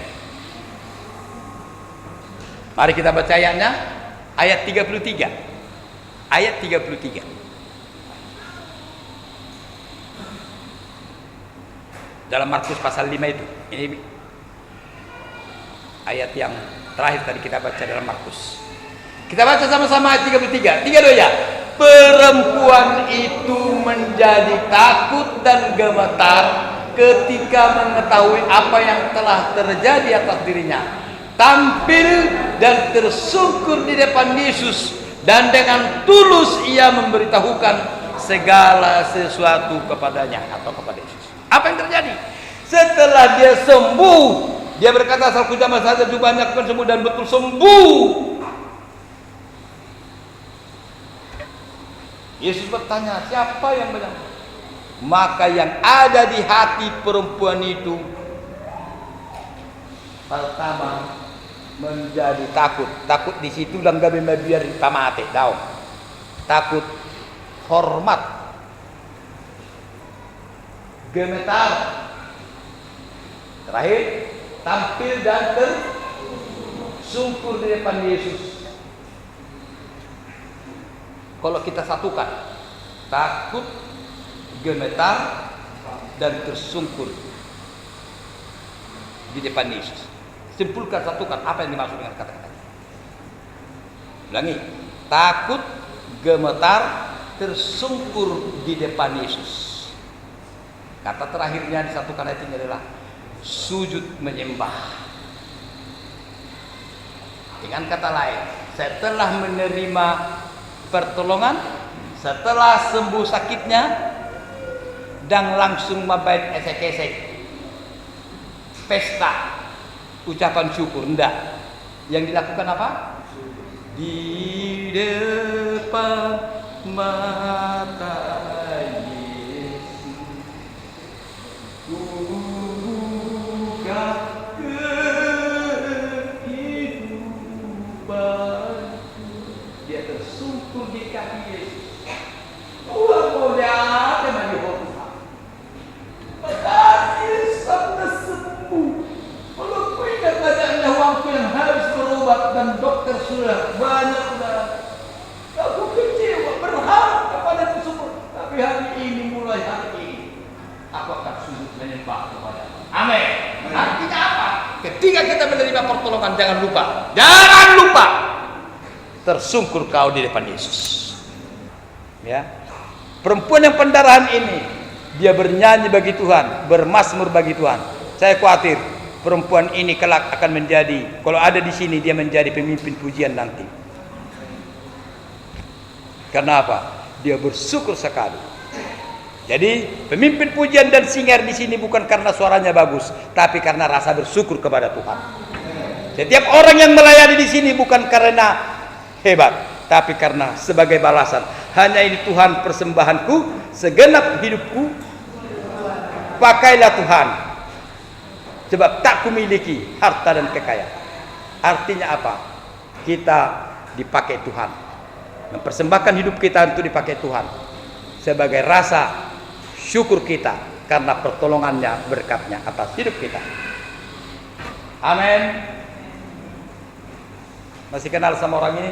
Mari kita baca ayatnya, ayat 33. Ayat 33. Dalam Markus pasal 5 itu. Ini ayat yang terakhir tadi kita baca dalam Markus. Kita baca sama-sama ayat 33. 3 ya. Perempuan itu menjadi takut dan gemetar ketika mengetahui apa yang telah terjadi atas dirinya. Tampil dan tersungkur di depan Yesus, dan dengan tulus ia memberitahukan segala sesuatu kepadanya atau kepada Yesus. Apa yang terjadi? Setelah dia sembuh, dia berkata, "Salku jamah saja banyak pun sembuh dan betul sembuh." Yesus bertanya, siapa yang benar? Maka yang ada di hati perempuan itu pertama menjadi takut. Takut di situ lang gabi mabiar pamate daw. Takut, hormat, gemetar. Terakhir, tampil dan tersungkur di depan Yesus. Kalau kita satukan, takut, gemetar, dan tersungkur di depan Yesus. Simpulkan, satukan apa yang dimaksud dengan kata-kata. Ulangi, takut, gemetar, tersungkur di depan Yesus. Kata terakhirnya disatukan ayat ini adalah sujud menyembah. Dengan kata lain, setelah menerima pertolongan, setelah sembuh sakitnya, dan langsung mabait esek-esek, pesta, ucapan syukur, enggak. Yang dilakukan apa? Di depan mata Yesus buka kehidupan. Dia tersungkur di kaki Yesus. Mudah-mudahan dengan Tuhan. Makasih sampai sembuh. Kalau kau ingat banyaknya waktu yang harus berobat dan dokter sudah banyak sudah. Aku kecewa, berharap kepada tersebut. Tapi hari ini, mulai hari ini, aku akan sujud menyembah kepada. Amin. Artinya apa? Ketika kita menerima pertolongan, jangan lupa tersungkur kau di depan Yesus. Ya, perempuan yang pendarahan ini, dia bernyanyi bagi Tuhan, bermazmur bagi Tuhan. Saya khawatir perempuan ini kelak akan menjadi, kalau ada di sini, dia menjadi pemimpin pujian nanti. Karena apa? Dia bersyukur sekali. Jadi pemimpin pujian dan singer di sini bukan karena suaranya bagus, tapi karena rasa bersyukur kepada Tuhan. Setiap orang yang melayani di sini bukan karena hebat, tapi karena sebagai balasan. Hanya ini Tuhan persembahanku, segenap hidupku pakailah Tuhan, sebab tak kumiliki harta dan kekayaan. Artinya apa? Kita dipakai Tuhan, mempersembahkan hidup kita untuk dipakai Tuhan sebagai rasa syukur kita karena pertolongannya, berkatnya atas hidup kita. Amin. Masih kenal sama orang ini?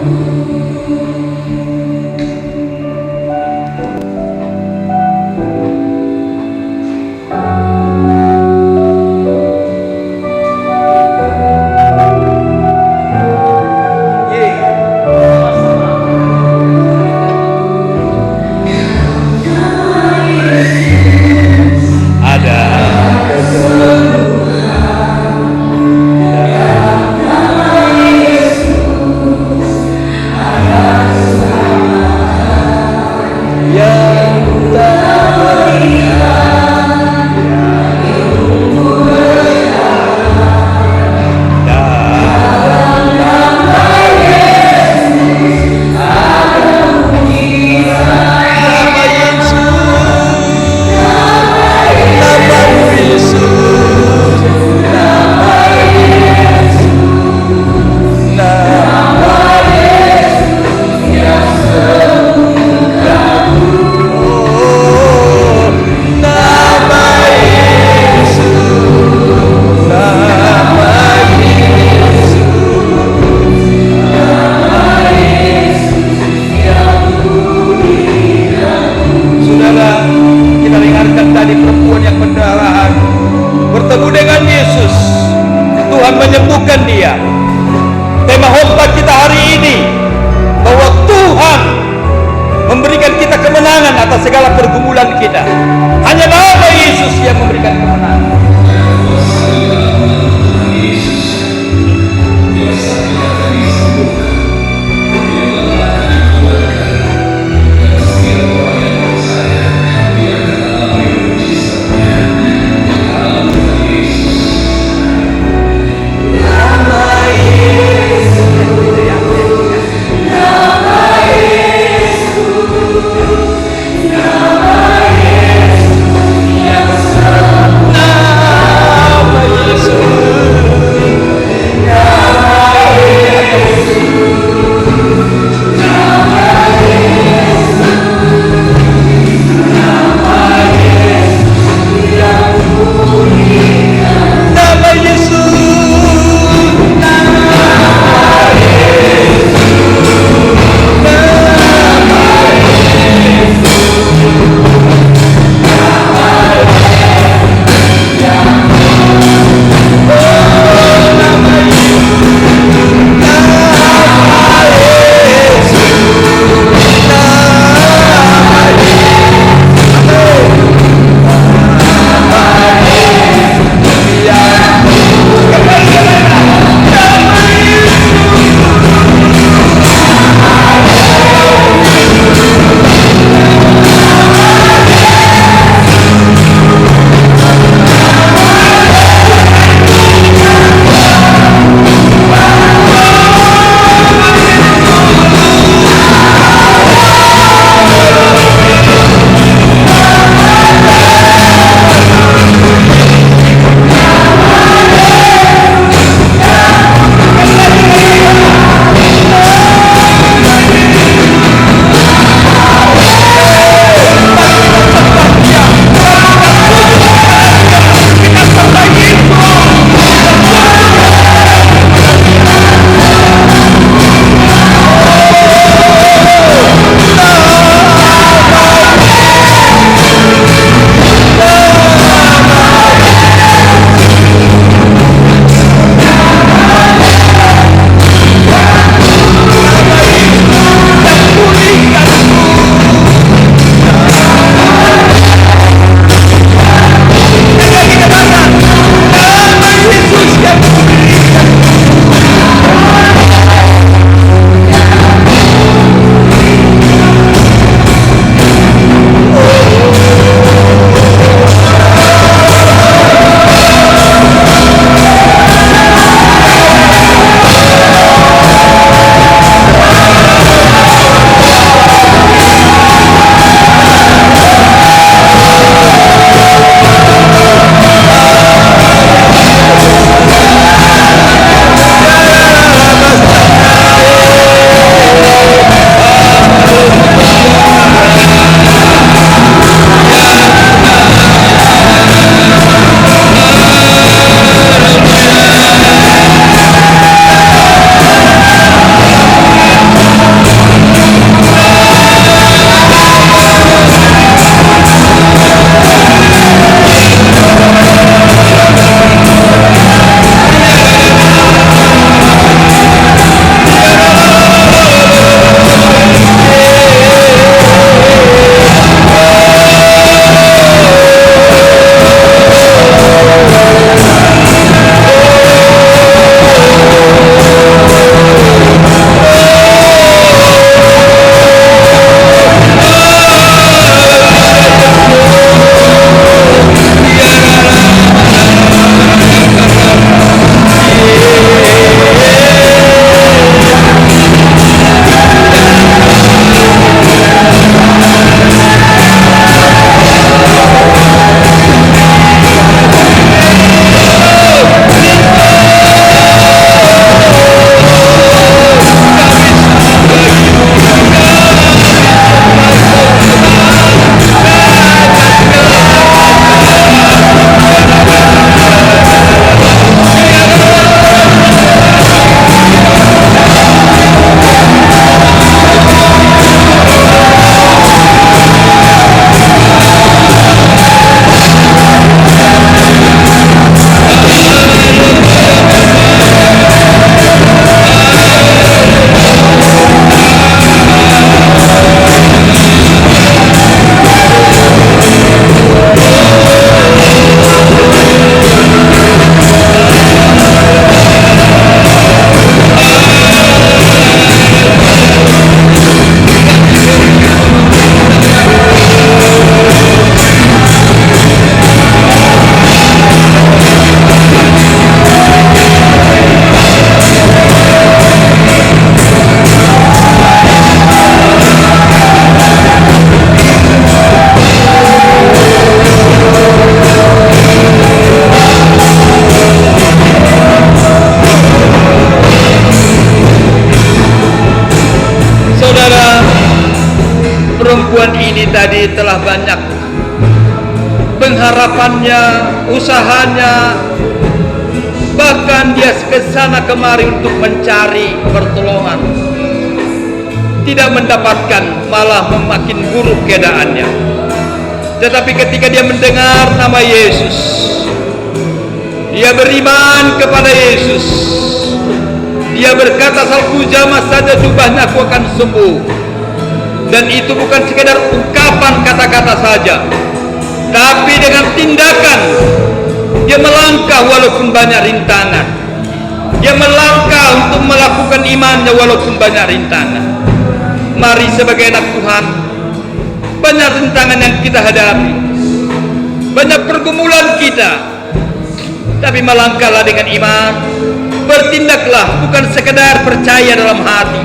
Nama perempuan ini tadi telah banyak pengharapannya, usahanya, bahkan dia kesana kemari untuk mencari pertolongan, tidak mendapatkan, malah makin buruk keadaannya. Tetapi ketika dia mendengar nama Yesus, dia beriman kepada Yesus. Dia berkata, "Salku jamah saja jubahnya, aku akan sembuh." Dan itu bukan sekedar ungkapan kata-kata saja, tapi dengan tindakan. Dia melangkah walaupun banyak rintangan. Dia melangkah untuk melakukan imannya walaupun banyak rintangan. Mari sebagai anak Tuhan, banyak rintangan yang kita hadapi, banyak pergumulan kita, tapi melangkahlah dengan iman. Bertindaklah, bukan sekedar percaya dalam hati,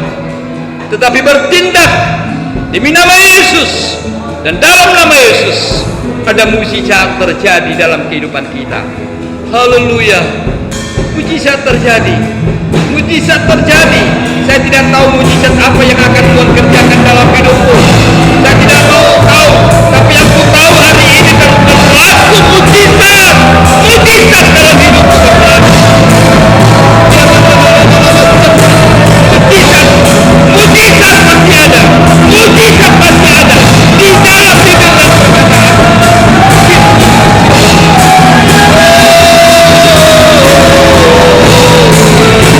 tetapi bertindak demi nama Yesus. Dan dalam nama Yesus ada mujizat terjadi dalam kehidupan kita. Haleluya. Mujizat terjadi. Mujizat terjadi. Saya tidak tahu mujizat apa yang akan Tuhan kerjakan dalam hidupku. Saya tidak tahu, tapi yang ku tahu hari